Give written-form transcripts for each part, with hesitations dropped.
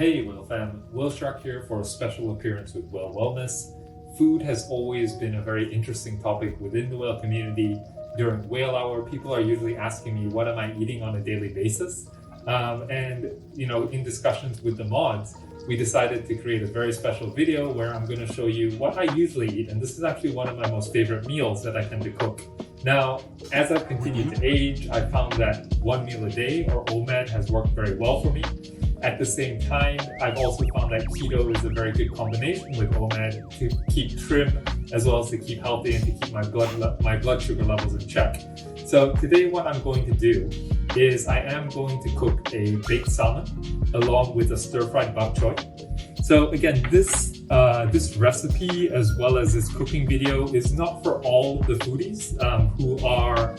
Hey Whale fam, WhaleShark here for a special appearance with Whale Wellness. Food has always been a very interesting topic within the whale community. During whale hour, people are usually asking me what am I eating on a daily basis. In discussions with the mods, we decided to create a very special video where I'm going to show you what I usually eat. And this is actually one of my most favorite meals that I tend to cook. Now, as I've continued to age, I found that one meal a day or OMAD has worked very well for me. At the same time, I've also found that keto is a very good combination with OMAD to keep trim as well as to keep healthy and to keep my blood sugar levels in check. So today what I'm going to do is I am going to cook a baked salmon along with a stir-fried bok choy. So again, this recipe as well as this cooking video is not for all the foodies who are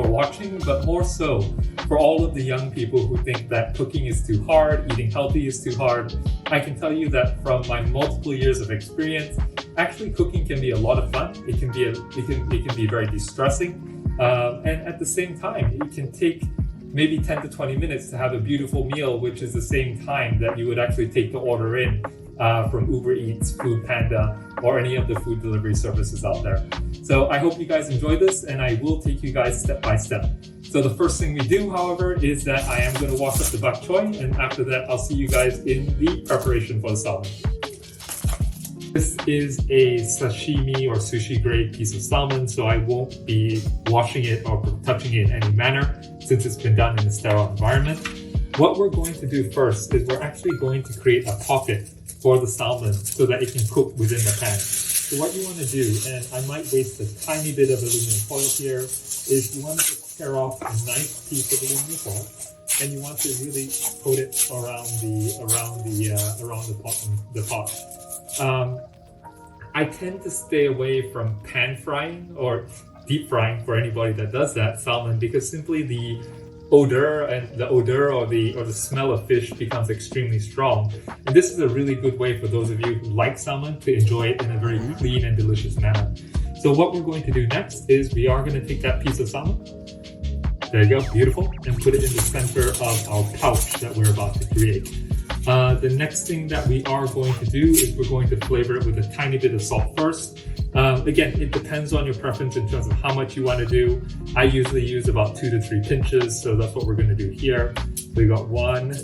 watching, but more so for all of the young people who think that cooking is too hard, eating healthy is too hard. I can tell you that from my multiple years of experience, actually cooking can be a lot of fun. It can be very distressing, and at the same time, it can take maybe 10 to 20 minutes to have a beautiful meal, which is the same time that you would actually take the order in from Uber Eats, Food Panda, or any of the food delivery services out there. So I hope you guys enjoy this, and I will take you guys step by step. So the first thing we do, however, is that I am going to wash up the bok choy, and after that, I'll see you guys in the preparation for the salmon. This is a sashimi or sushi grade piece of salmon, so I won't be washing it or touching it in any manner since it's been done in a sterile environment. What we're going to do first is we're actually going to create a pocket for the salmon so that it can cook within the pan. So what you want to do, and I might waste a tiny bit of aluminum foil here, is you want to just tear off a nice piece of aluminum foil, and you want to really coat it around the pot. I tend to stay away from pan frying or deep frying for anybody that does that salmon because simply the odor or the smell of fish becomes extremely strong. And this is a really good way for those of you who like salmon to enjoy it in a very clean and delicious manner. So what we're going to do next is we are going to take that piece of salmon, there you go, beautiful, and put it in the center of our pouch that we're about to create. The next thing that we are going to do is we're going to flavor it with a tiny bit of salt first. Again, it depends on your preference in terms of how much you want to do. I usually use about 2 to 3 pinches, so that's what we're going to do here. We got 1,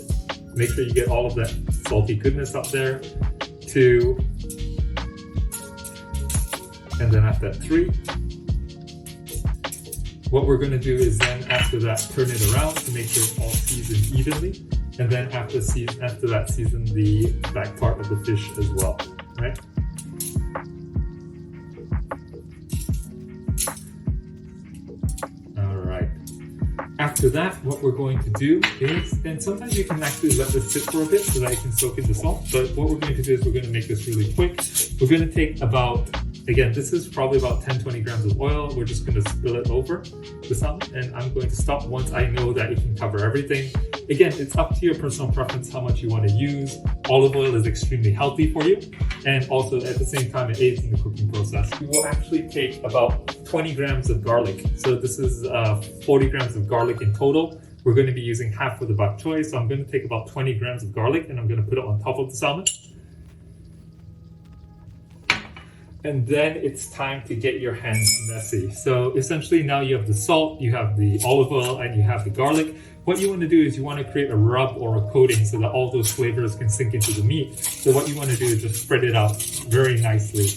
make sure you get all of that salty goodness up there, 2, and then after that 3. What we're going to do is then after that turn it around to make sure it's all seasoned evenly. And then after that, season the back part of the fish as well, right? All right. After that, what we're going to do is, and sometimes you can actually let this sit for a bit so that it can soak in the salt, but what we're going to do is we're going to make this really quick. We're going to take about, again, this is probably about 10-20 grams of oil. We're just going to spill it over the salmon, and I'm going to stop once I know that it can cover everything. Again, it's up to your personal preference how much you want to use. Olive oil is extremely healthy for you, and also at the same time, it aids in the cooking process. We will actually take about 20 grams of garlic. So this is 40 grams of garlic in total. We're going to be using half for the bok choy, so I'm going to take about 20 grams of garlic, and I'm going to put it on top of the salmon. And then it's time to get your hands messy. So essentially now you have the salt, you have the olive oil, and you have the garlic. What you want to do is you want to create a rub or a coating so that all those flavors can sink into the meat. So what you want to do is just spread it out very nicely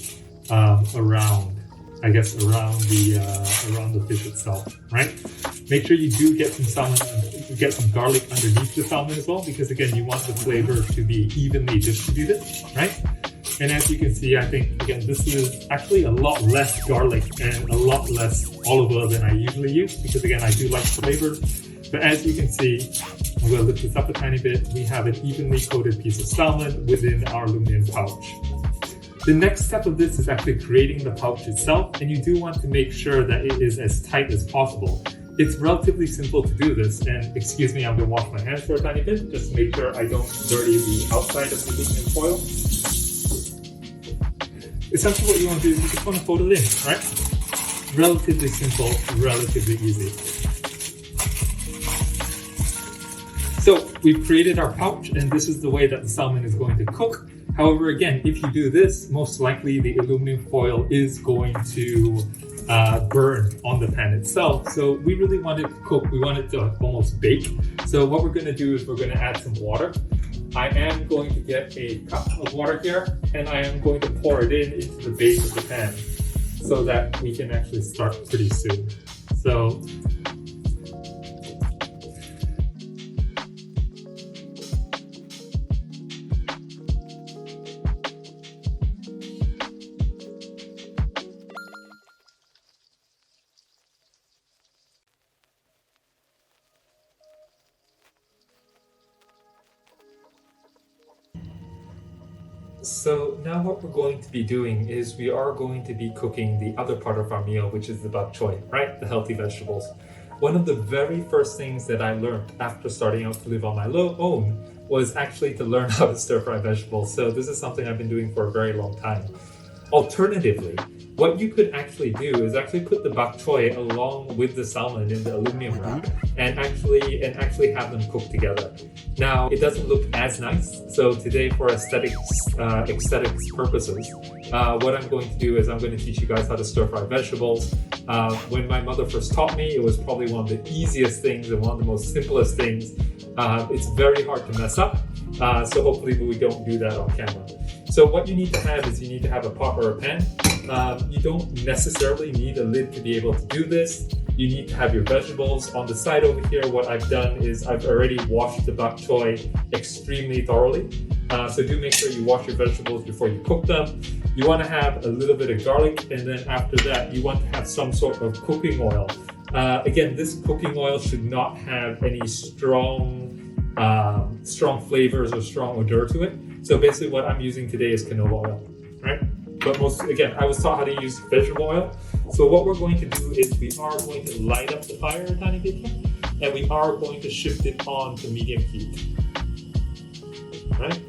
around the fish itself, right? Make sure you do get some salmon, get some garlic underneath the salmon as well, because again, you want the flavor to be evenly distributed, right? And as you can see, I think, again, this is actually a lot less garlic and a lot less olive oil than I usually use, because again, I do like flavor. But as you can see, I'm going to lift this up a tiny bit. We have an evenly coated piece of salmon within our aluminum pouch. The next step of this is actually creating the pouch itself, and you do want to make sure that it is as tight as possible. It's relatively simple to do this, and excuse me, I'm going to wash my hands for a tiny bit, just to make sure I don't dirty the outside of the aluminum foil. Essentially what you want to do is you just want to fold it in, right? Relatively simple, relatively easy. So we've created our pouch, and this is the way that the salmon is going to cook. However, again, if you do this, most likely the aluminum foil is going to burn on the pan itself. So we really want it to cook. We want it to almost bake. So what we're going to do is we're going to add some water. I am going to get a cup of water here, and I am going to pour it into the base of the pan so that we can actually start pretty soon. So now what we're going to be doing is we are going to be cooking the other part of our meal, which is the bok choy, right? The healthy vegetables. One of the very first things that I learned after starting out to live on my own was actually to learn how to stir fry vegetables. So this is something I've been doing for a very long time. Alternatively, what you could actually do is actually put the bok choy along with the salmon in the aluminum wrap and actually have them cook together. Now, it doesn't look as nice, so today for aesthetics purposes, what I'm going to do is I'm going to teach you guys how to stir fry vegetables. When my mother first taught me, it was probably one of the easiest things and one of the most simplest things. It's very hard to mess up, so hopefully we don't do that on camera. So what you need to have is you need to have a pot or a pan. You don't necessarily need a lid to be able to do this. You need to have your vegetables. On the side over here, what I've done is I've already washed the bok choy extremely thoroughly. So do make sure you wash your vegetables before you cook them. You want to have a little bit of garlic, and then after that, you want to have some sort of cooking oil. Again, this cooking oil should not have any strong flavors or strong odor to it. So basically what I'm using today is canola oil, right? But again, I was taught how to use vegetable oil. So what we're going to do is we are going to light up the fire a tiny bit here, and we are going to shift it on to medium heat, right?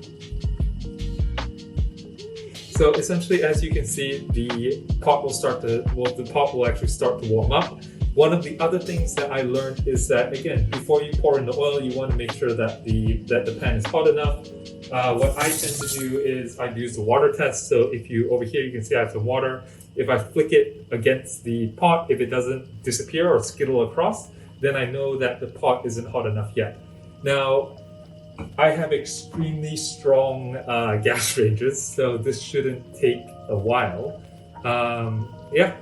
So essentially, as you can see, the pot will actually start to warm up. One of the other things that I learned is that, again, before you pour in the oil, you want to make sure that the pan is hot enough. What I tend to do is I use the water test. So over here, you can see I have some water. If I flick it against the pot, if it doesn't disappear or skittle across, then I know that the pot isn't hot enough yet. Now, I have extremely strong gas ranges, so this shouldn't take a while.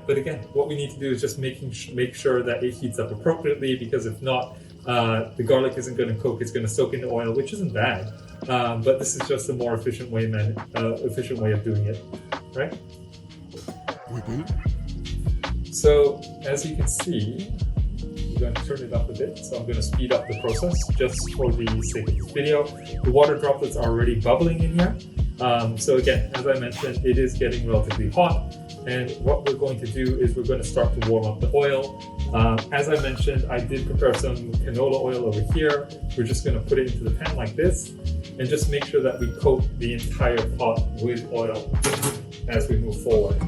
But again, what we need to do is just make sure that it heats up appropriately, because if not, the garlic isn't going to cook. It's going to soak in the oil, which isn't bad. But this is just a more efficient way of doing it, right? So as you can see, I'm going to turn it up a bit. So I'm going to speed up the process just for the sake of this video. The water droplets are already bubbling in here. So again, as I mentioned, it is getting relatively hot. And what we're going to do is we're going to start to warm up the oil. As I mentioned, I did prepare some canola oil over here. We're just going to put it into the pan like this and just make sure that we coat the entire pot with oil as we move forward.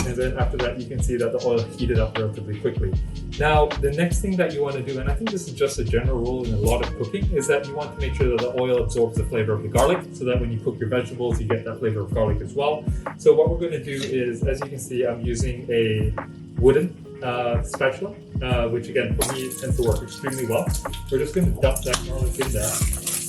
And then after that, you can see that the oil heated up relatively quickly. Now, the next thing that you want to do, and I think this is just a general rule in a lot of cooking, is that you want to make sure that the oil absorbs the flavor of the garlic, so that when you cook your vegetables, you get that flavor of garlic as well. So what we're going to do is, as you can see, I'm using a wooden spatula, which again, for me, tends to work extremely well. We're just going to dump that garlic in there,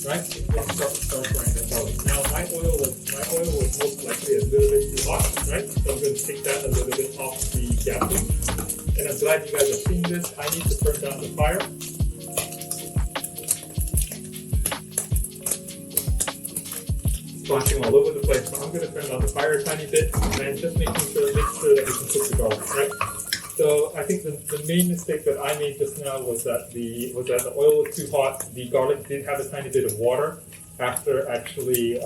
right? And start frying that garlic. Now, my oil was most likely a little bit too hot, right? So I'm going to take that a little bit off the gas. And I'm glad you guys are seeing this. I need to turn down the fire. Splashing all over the place. So I'm going to turn down the fire a tiny bit and just make sure that we can cook the garlic, right? So I think the main mistake that I made just now was that the oil was too hot. The garlic did have a tiny bit of water after actually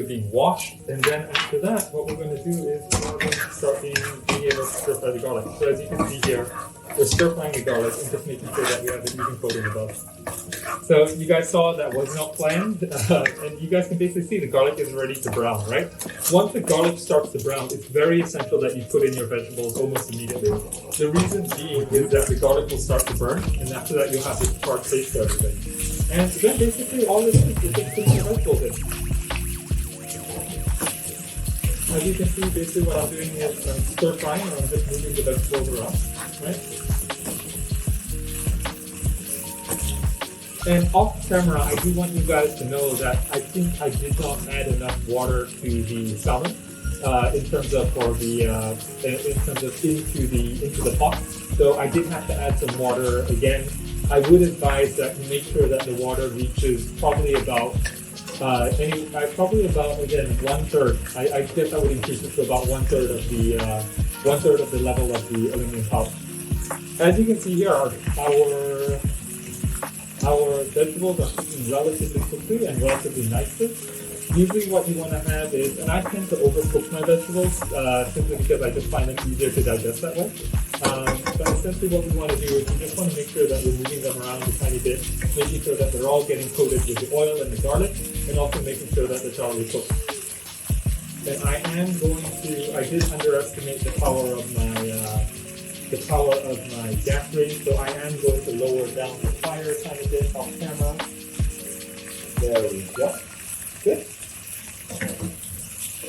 being washed. And then after that, what we're going to do is we're going to start being able to stir fry the garlic. So as you can see here, we're stir frying the garlic and just making sure that we have an even coating above. So you guys saw that was not planned, and you guys can basically see the garlic is ready to brown, right? Once the garlic starts to brown, it's very essential that you put in your vegetables almost immediately. The reason being is that the garlic will start to burn, and after that you'll have this tart taste to everything. And then basically all it is just putting your vegetables in. As you can see, basically what I'm doing is I'm stir frying, and I'm just moving the vegetables around, right? And off camera, I do want you guys to know that I think I did not add enough water to the salmon in terms of into the pot. So I did have to add some water again. I would advise that you make sure that the water reaches probably about again 1/3. I guess I would increase it to about 1/3 of the level of the aluminum pot. As you can see here, our vegetables are cooking relatively quickly and relatively nicely. Usually what you want to have is, and I tend to overcook my vegetables simply because I just find them easier to digest that way. But essentially what we want to do is we just want to make sure that we're moving them around a tiny bit, making sure that they're all getting coated with the oil and the garlic, and also making sure that they're thoroughly cooked. And I did underestimate the power of my gas range, so I am going to lower down the fire a tiny bit off camera. There we go. Good.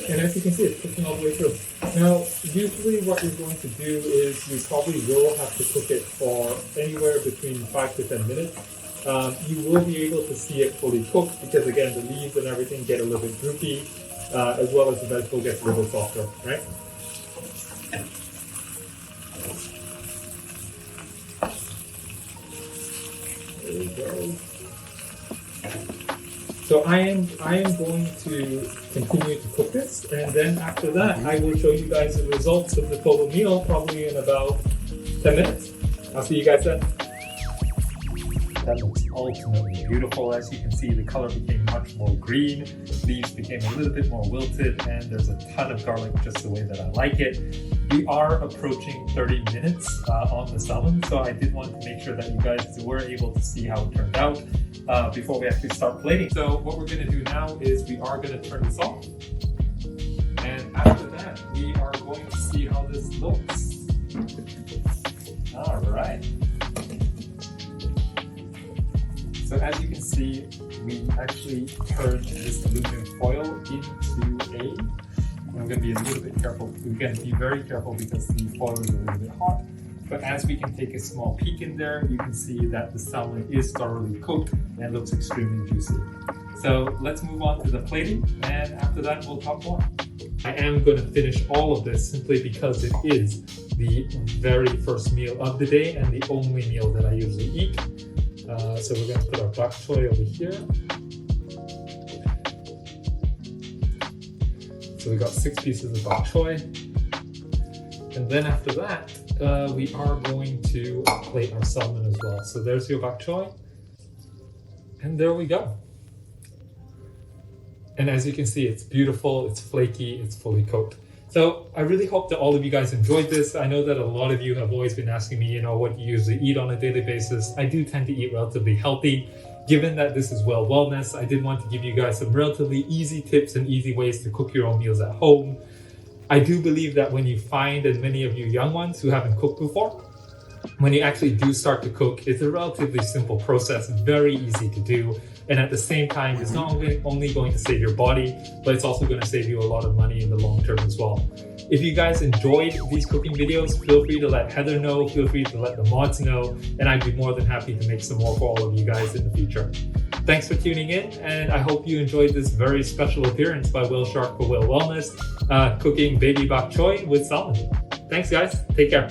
And as you can see, it's cooking all the way through. Now, usually what you're going to do is you probably will have to cook it for anywhere between 5 to 10 minutes. You will be able to see it fully cooked because, again, the leaves and everything get a little bit droopy, as well as the vegetable gets a little bit softer, right? There we go. So I am going to continue to cook this, and then after that, I will show you guys the results of the total meal probably in about 10 minutes. I'll see you guys then. That looks ultimately beautiful. As you can see, the color became much more green, leaves became a little bit more wilted, and there's a ton of garlic just the way that I like it. We are approaching 30 minutes on the salmon, so I did want to make sure that you guys were able to see how it turned out before we actually start plating. So what we're going to do now is we are going to turn this off, and after that we are going to see how this looks. All right. So as you can see, we actually turned this aluminum foil into a, I'm going to be a little bit careful. Again, be very careful because the foil is a little bit hot. But as we can take a small peek in there, you can see that the salmon is thoroughly cooked and looks extremely juicy. So let's move on to the plating, and after that we'll talk more. I am going to finish all of this simply because it is the very first meal of the day and the only meal that I usually eat. So we're going to put our bok choy over here. So we got 6 pieces of bok choy. And then after that, we are going to plate our salmon as well. So there's your bok choy. And there we go. And as you can see, it's beautiful, it's flaky, it's fully cooked. So I really hope that all of you guys enjoyed this. I know that a lot of you have always been asking me, what you usually eat on a daily basis. I do tend to eat relatively healthy. Given that this is Whale Wellness, I did want to give you guys some relatively easy tips and easy ways to cook your own meals at home. I do believe that when you find, and many of you young ones who haven't cooked before, when you actually do start to cook, it's a relatively simple process, very easy to do. And at the same time, it's not only going to save your body, but it's also going to save you a lot of money in the long term as well. If you guys enjoyed these cooking videos, feel free to let Heather know, feel free to let the mods know, and I'd be more than happy to make some more for all of you guys in the future. Thanks for tuning in, and I hope you enjoyed this very special appearance by WhaleShark for Whale Wellness, cooking baby bok choy with salmon. Thanks guys, take care.